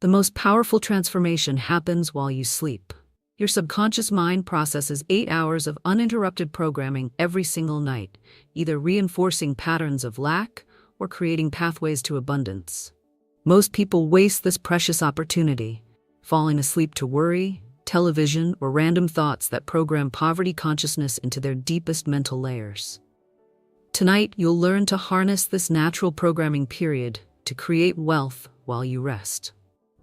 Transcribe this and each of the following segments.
The most powerful transformation happens while you sleep. Your subconscious mind processes 8 hours of uninterrupted programming every single night, either reinforcing patterns of lack or creating pathways to abundance. Most people waste this precious opportunity, falling asleep to worry, television, or random thoughts that program poverty consciousness into their deepest mental layers. Tonight, you'll learn to harness this natural programming period to create wealth while you rest.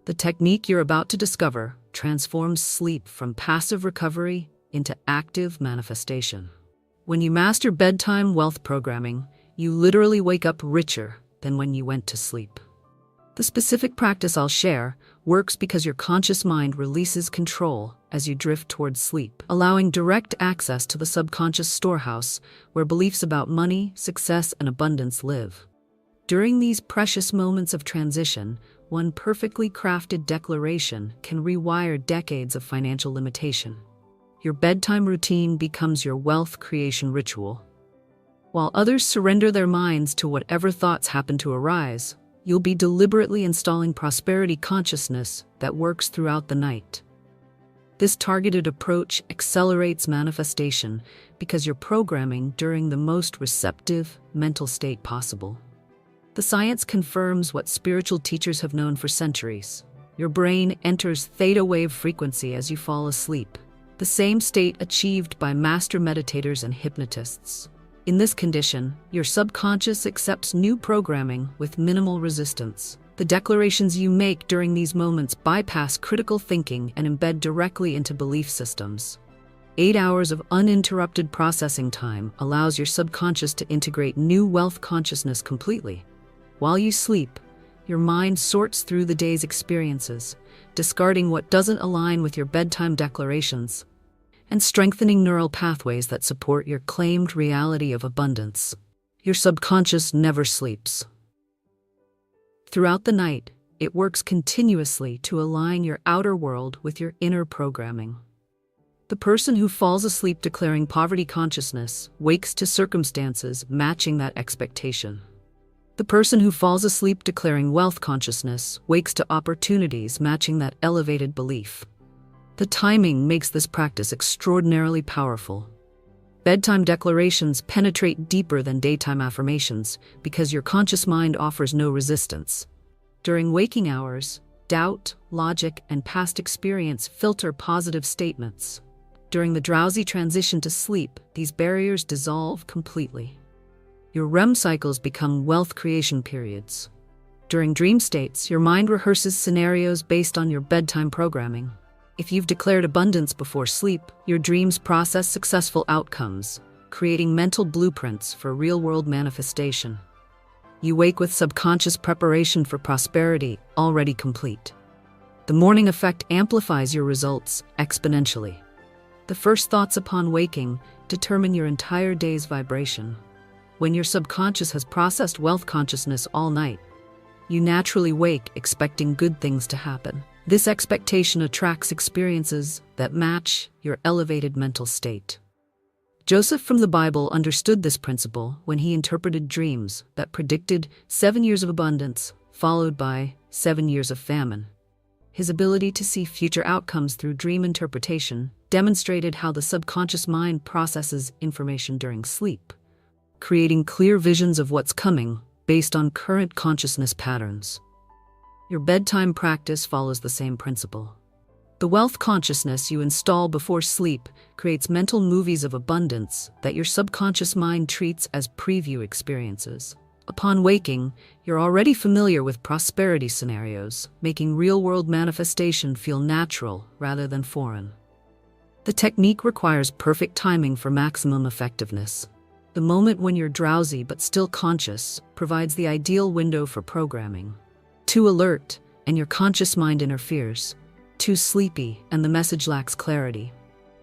The technique you're about to discover transforms sleep from passive recovery into active manifestation. When you master bedtime wealth programming, you literally wake up richer than when you went to sleep. The specific practice I'll share works because your conscious mind releases control as you drift towards sleep, allowing direct access to the subconscious storehouse where beliefs about money, success, and abundance live. During these precious moments of transition, one perfectly crafted declaration can rewire decades of financial limitation. Your bedtime routine becomes your wealth creation ritual. While others surrender their minds to whatever thoughts happen to arise, you'll be deliberately installing prosperity consciousness that works throughout the night. This targeted approach accelerates manifestation because you're programming during the most receptive mental state possible. The science confirms what spiritual teachers have known for centuries. Your brain enters theta wave frequency as you fall asleep, the same state achieved by master meditators and hypnotists. In this condition, your subconscious accepts new programming with minimal resistance. The declarations you make during these moments bypass critical thinking and embed directly into belief systems. 8 hours of uninterrupted processing time allows your subconscious to integrate new wealth consciousness completely. While you sleep, your mind sorts through the day's experiences, discarding what doesn't align with your bedtime declarations, and strengthening neural pathways that support your claimed reality of abundance. Your subconscious never sleeps. Throughout the night, it works continuously to align your outer world with your inner programming. The person who falls asleep declaring poverty consciousness wakes to circumstances matching that expectation. The person who falls asleep declaring wealth consciousness wakes to opportunities matching that elevated belief. The timing makes this practice extraordinarily powerful. Bedtime declarations penetrate deeper than daytime affirmations because your conscious mind offers no resistance. During waking hours, doubt, logic, and past experience filter positive statements. During the drowsy transition to sleep, these barriers dissolve completely. Your REM cycles become wealth creation periods. During dream states, your mind rehearses scenarios based on your bedtime programming. If you've declared abundance before sleep, your dreams process successful outcomes, creating mental blueprints for real-world manifestation. You wake with subconscious preparation for prosperity already complete. The morning effect amplifies your results exponentially. The first thoughts upon waking determine your entire day's vibration. When your subconscious has processed wealth consciousness all night, you naturally wake expecting good things to happen. This expectation attracts experiences that match your elevated mental state. Joseph from the Bible understood this principle when he interpreted dreams that predicted 7 years of abundance, followed by 7 years of famine. His ability to see future outcomes through dream interpretation demonstrated how the subconscious mind processes information during sleep, creating clear visions of what's coming based on current consciousness patterns. Your bedtime practice follows the same principle. The wealth consciousness you install before sleep creates mental movies of abundance that your subconscious mind treats as preview experiences. Upon waking, you're already familiar with prosperity scenarios, making real-world manifestation feel natural rather than foreign. The technique requires perfect timing for maximum effectiveness. The moment when you're drowsy but still conscious provides the ideal window for programming. Too alert, and your conscious mind interferes. Too sleepy, and the message lacks clarity.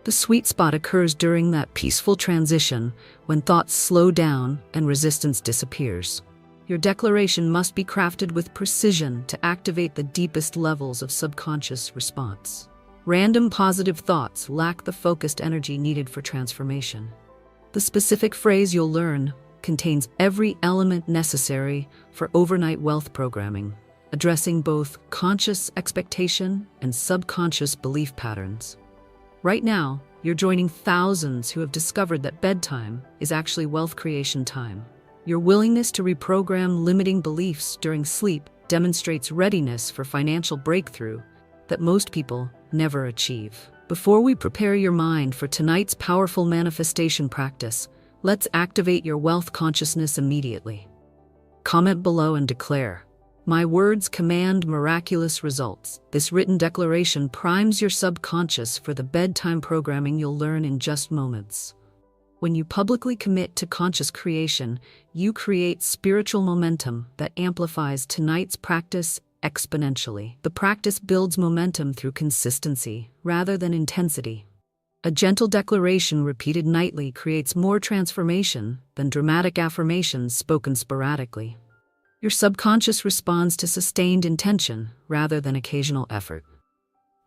The sweet spot occurs during that peaceful transition when thoughts slow down and resistance disappears. Your declaration must be crafted with precision to activate the deepest levels of subconscious response. Random positive thoughts lack the focused energy needed for transformation. The specific phrase you'll learn contains every element necessary for overnight wealth programming. addressing both conscious expectation and subconscious belief patterns. Right now, you're joining thousands who have discovered that bedtime is actually wealth creation time. Your willingness to reprogram limiting beliefs during sleep demonstrates readiness for financial breakthrough that most people never achieve. Before we prepare your mind for tonight's powerful manifestation practice, let's activate your wealth consciousness immediately. Comment below and declare, "My words command miraculous results." This written declaration primes your subconscious for the bedtime programming you'll learn in just moments. When you publicly commit to conscious creation, you create spiritual momentum that amplifies tonight's practice exponentially. The practice builds momentum through consistency rather than intensity. A gentle declaration repeated nightly creates more transformation than dramatic affirmations spoken sporadically. Your subconscious responds to sustained intention rather than occasional effort.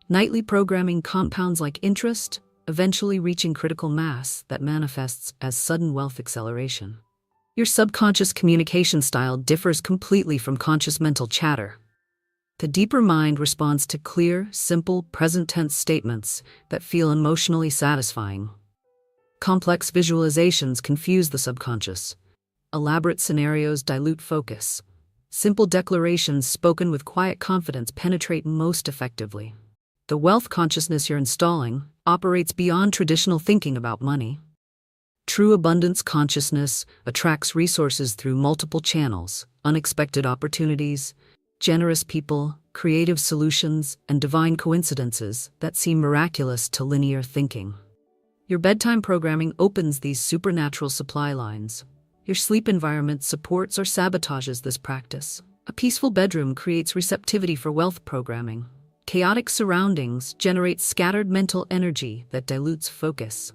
Nightly programming compounds like interest, eventually reaching critical mass that manifests as sudden wealth acceleration. Your subconscious communication style differs completely from conscious mental chatter. The deeper mind responds to clear, simple, present-tense statements that feel emotionally satisfying. Complex visualizations confuse the subconscious. Elaborate scenarios dilute focus. Simple declarations spoken with quiet confidence penetrate most effectively. The wealth consciousness you're installing operates beyond traditional thinking about money. True abundance consciousness attracts resources through multiple channels, unexpected opportunities, generous people, creative solutions, and divine coincidences that seem miraculous to linear thinking. Your bedtime programming opens these supernatural supply lines. Your sleep environment supports or sabotages this practice. A peaceful bedroom creates receptivity for wealth programming. Chaotic surroundings generate scattered mental energy that dilutes focus.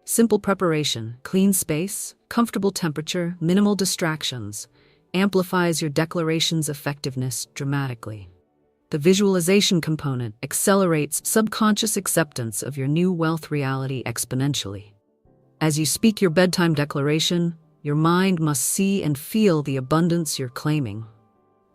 Simple preparation, clean space, comfortable temperature, minimal distractions, amplifies your declaration's effectiveness dramatically. The visualization component accelerates subconscious acceptance of your new wealth reality exponentially. As you speak your bedtime declaration, your mind must see and feel the abundance you're claiming.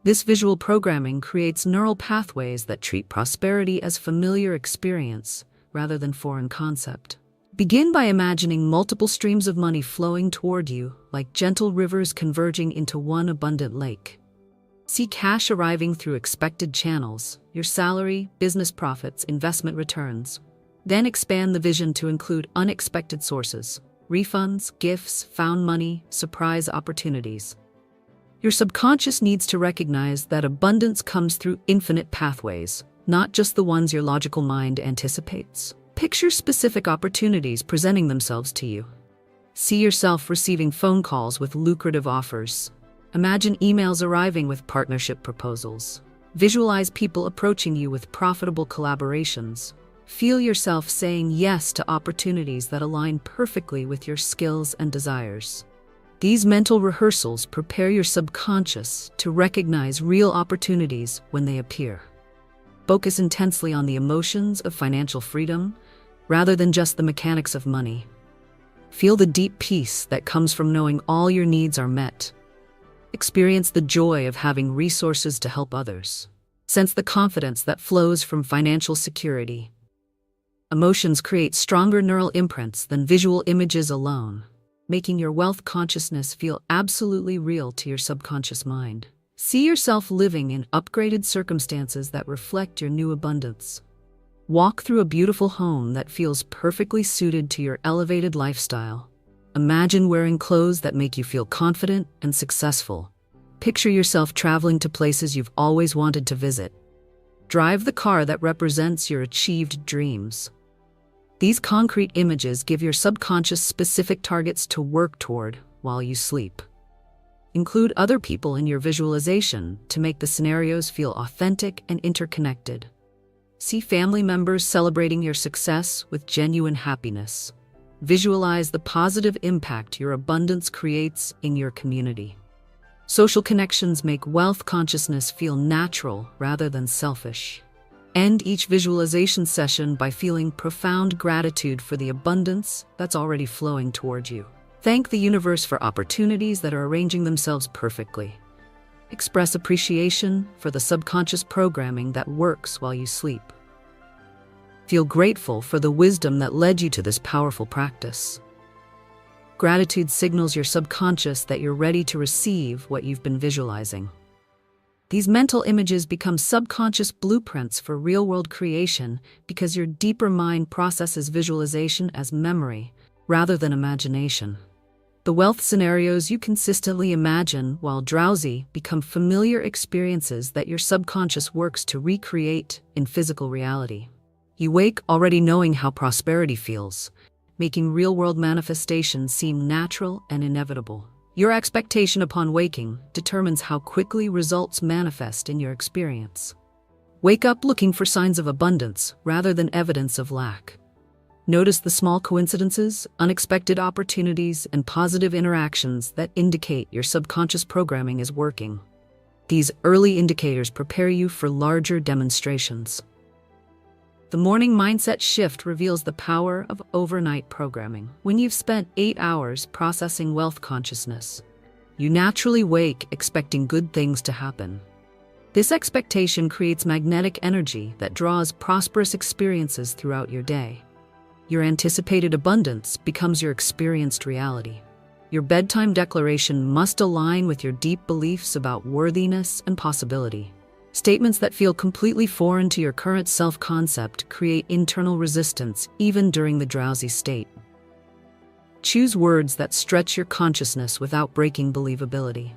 This visual programming creates neural pathways that treat prosperity as familiar experience rather than foreign concept. Begin by imagining multiple streams of money flowing toward you, like gentle rivers converging into one abundant lake. See cash arriving through expected channels, your salary, business profits, investment returns. Then expand the vision to include unexpected sources, refunds, gifts, found money, surprise opportunities. Your subconscious needs to recognize that abundance comes through infinite pathways, not just the ones your logical mind anticipates. Picture specific opportunities presenting themselves to you. See yourself receiving phone calls with lucrative offers. Imagine emails arriving with partnership proposals. Visualize people approaching you with profitable collaborations. Feel yourself saying yes to opportunities that align perfectly with your skills and desires. These mental rehearsals prepare your subconscious to recognize real opportunities when they appear. Focus intensely on the emotions of financial freedom rather than just the mechanics of money. Feel the deep peace that comes from knowing all your needs are met. Experience the joy of having resources to help others. Sense the confidence that flows from financial security. Emotions create stronger neural imprints than visual images alone, making your wealth consciousness feel absolutely real to your subconscious mind. See yourself living in upgraded circumstances that reflect your new abundance. Walk through a beautiful home that feels perfectly suited to your elevated lifestyle. Imagine wearing clothes that make you feel confident and successful. Picture yourself traveling to places you've always wanted to visit. Drive the car that represents your achieved dreams. These concrete images give your subconscious specific targets to work toward while you sleep. Include other people in your visualization to make the scenarios feel authentic and interconnected. See family members celebrating your success with genuine happiness. Visualize the positive impact your abundance creates in your community. Social connections make wealth consciousness feel natural rather than selfish. End each visualization session by feeling profound gratitude for the abundance that's already flowing toward you. Thank the universe for opportunities that are arranging themselves perfectly. Express appreciation for the subconscious programming that works while you sleep. Feel grateful for the wisdom that led you to this powerful practice. Gratitude signals your subconscious that you're ready to receive what you've been visualizing. These mental images become subconscious blueprints for real-world creation because your deeper mind processes visualization as memory rather than imagination. The wealth scenarios you consistently imagine while drowsy become familiar experiences that your subconscious works to recreate in physical reality. You wake already knowing how prosperity feels, making real-world manifestations seem natural and inevitable. Your expectation upon waking determines how quickly results manifest in your experience. Wake up looking for signs of abundance rather than evidence of lack. Notice the small coincidences, unexpected opportunities, and positive interactions that indicate your subconscious programming is working. These early indicators prepare you for larger demonstrations. The morning mindset shift reveals the power of overnight programming. When you've spent 8 hours processing wealth consciousness, you naturally wake expecting good things to happen. This expectation creates magnetic energy that draws prosperous experiences throughout your day. Your anticipated abundance becomes your experienced reality. Your bedtime declaration must align with your deep beliefs about worthiness and possibility. Statements that feel completely foreign to your current self-concept create internal resistance even during the drowsy state. Choose words that stretch your consciousness without breaking believability.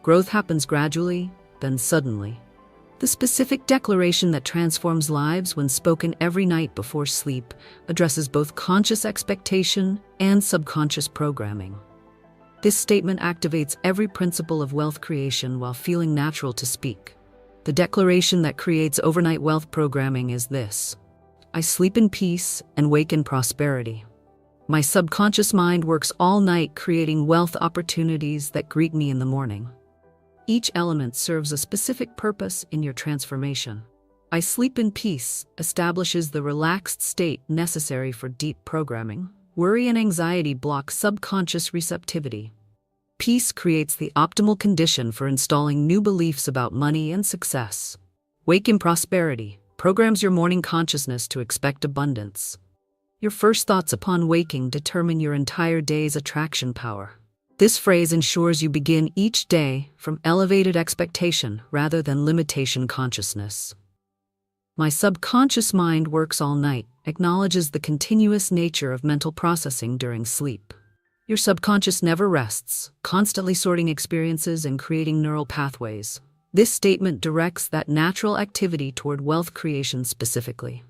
Growth happens gradually, then suddenly. The specific declaration that transforms lives when spoken every night before sleep addresses both conscious expectation and subconscious programming. This statement activates every principle of wealth creation while feeling natural to speak. The declaration that creates overnight wealth programming is this: I sleep in peace and wake in prosperity. My subconscious mind works all night creating wealth opportunities that greet me in the morning. Each element serves a specific purpose in your transformation. I sleep in peace establishes the relaxed state necessary for deep programming. Worry and anxiety block subconscious receptivity. Peace creates the optimal condition for installing new beliefs about money and success. Wake in prosperity programs your morning consciousness to expect abundance. Your first thoughts upon waking determine your entire day's attraction power. This phrase ensures you begin each day from elevated expectation rather than limitation consciousness. My subconscious mind works all night acknowledges the continuous nature of mental processing during sleep. Your subconscious never rests, constantly sorting experiences and creating neural pathways. This statement directs that natural activity toward wealth creation specifically.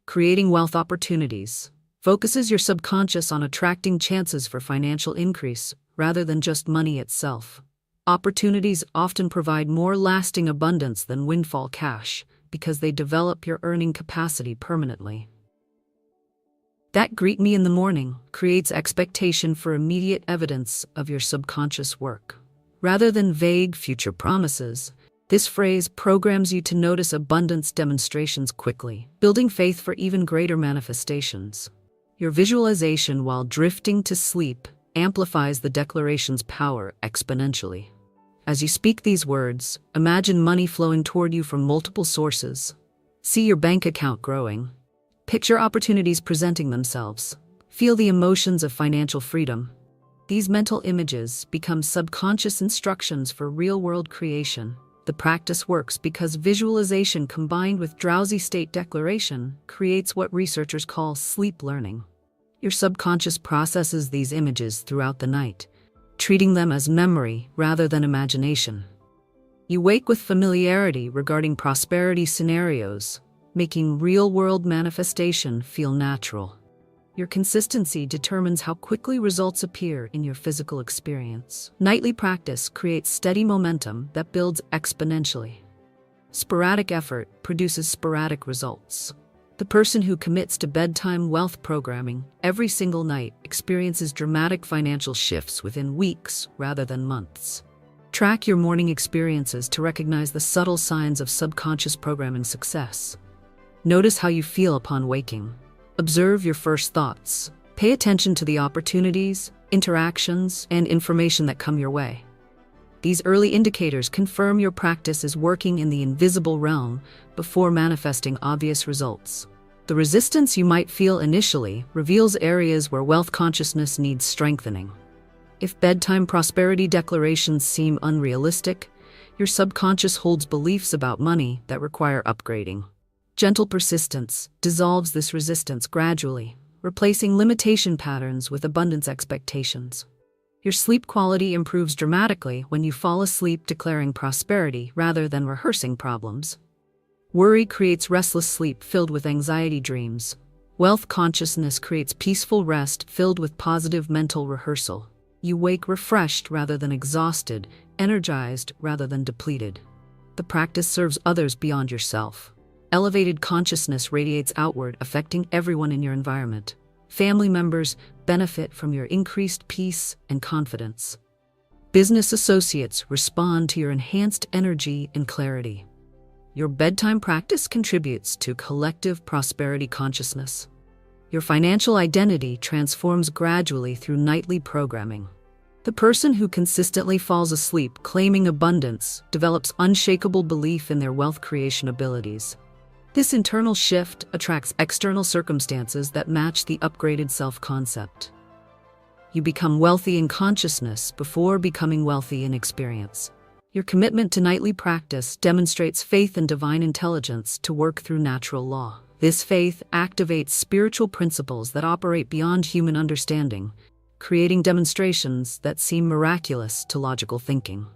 Creating wealth opportunities focuses your subconscious on attracting chances for financial increase rather than just money itself. Opportunities often provide more lasting abundance than windfall cash because they develop your earning capacity permanently. That greet me in the morning creates expectation for immediate evidence of your subconscious work. Rather than vague future promises, this phrase programs you to notice abundance demonstrations quickly, building faith for even greater manifestations. Your visualization while drifting to sleep amplifies the declaration's power exponentially. As you speak these words, imagine money flowing toward you from multiple sources. See your bank account growing. Picture opportunities presenting themselves. Feel the emotions of financial freedom. These mental images become subconscious instructions for real-world creation. The practice works because visualization combined with drowsy state declaration creates what researchers call sleep learning. Your subconscious processes these images throughout the night, treating them as memory rather than imagination. You wake with familiarity regarding prosperity scenarios, making real-world manifestation feel natural. Your consistency determines how quickly results appear in your physical experience. Nightly practice creates steady momentum that builds exponentially. Sporadic effort produces sporadic results. The person who commits to bedtime wealth programming every single night experiences dramatic financial shifts within weeks rather than months. Track your morning experiences to recognize the subtle signs of subconscious programming success. Notice how you feel upon waking. Observe your first thoughts. Pay attention to the opportunities, interactions, and information that come your way. These early indicators confirm your practice is working in the invisible realm before manifesting obvious results. The resistance you might feel initially reveals areas where wealth consciousness needs strengthening. If bedtime prosperity declarations seem unrealistic, your subconscious holds beliefs about money that require upgrading. Gentle persistence dissolves this resistance gradually, replacing limitation patterns with abundance expectations. Your sleep quality improves dramatically when you fall asleep declaring prosperity rather than rehearsing problems. Worry creates restless sleep filled with anxiety dreams. Wealth consciousness creates peaceful rest filled with positive mental rehearsal. You wake refreshed rather than exhausted, energized rather than depleted. The practice serves others beyond yourself. Elevated consciousness radiates outward, affecting everyone in your environment. Family members benefit from your increased peace and confidence. Business associates respond to your enhanced energy and clarity. Your bedtime practice contributes to collective prosperity consciousness. Your financial identity transforms gradually through nightly programming. The person who consistently falls asleep claiming abundance develops unshakable belief in their wealth creation abilities. This internal shift attracts external circumstances that match the upgraded self-concept. You become wealthy in consciousness before becoming wealthy in experience. Your commitment to nightly practice demonstrates faith in divine intelligence to work through natural law. This faith activates spiritual principles that operate beyond human understanding, creating demonstrations that seem miraculous to logical thinking.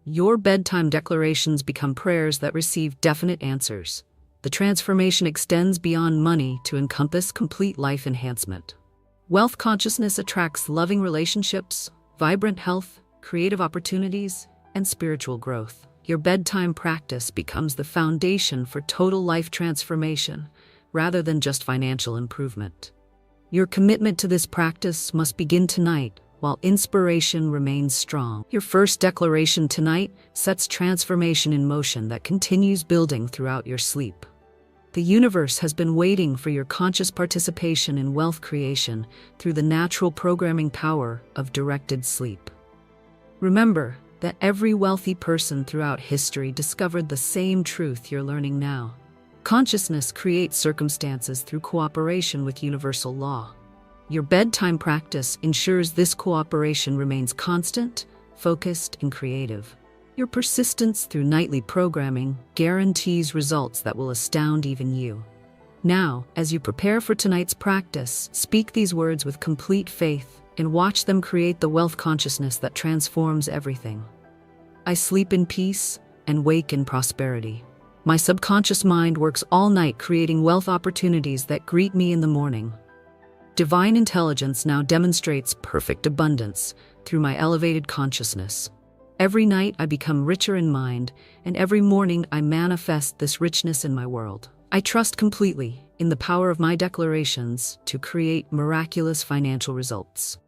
Your bedtime declarations become prayers that receive definite answers. The transformation extends beyond money to encompass complete life enhancement. Wealth consciousness attracts loving relationships, vibrant health, creative opportunities, and spiritual growth. Your bedtime practice becomes the foundation for total life transformation, rather than just financial improvement. Your commitment to this practice must begin tonight, while inspiration remains strong. Your first declaration tonight sets transformation in motion that continues building throughout your sleep. The universe has been waiting for your conscious participation in wealth creation through the natural programming power of directed sleep. Remember that every wealthy person throughout history discovered the same truth you're learning now. Consciousness creates circumstances through cooperation with universal law. Your bedtime practice ensures this cooperation remains constant, focused, and creative. Your persistence through nightly programming guarantees results that will astound even you. Now, as you prepare for tonight's practice, speak these words with complete faith and watch them create the wealth consciousness that transforms everything. I sleep in peace and wake in prosperity. My subconscious mind works all night creating wealth opportunities that greet me in the morning. Divine intelligence now demonstrates perfect abundance through my elevated consciousness. Every night I become richer in mind, and every morning I manifest this richness in my world. I trust completely in the power of my declarations to create miraculous financial results.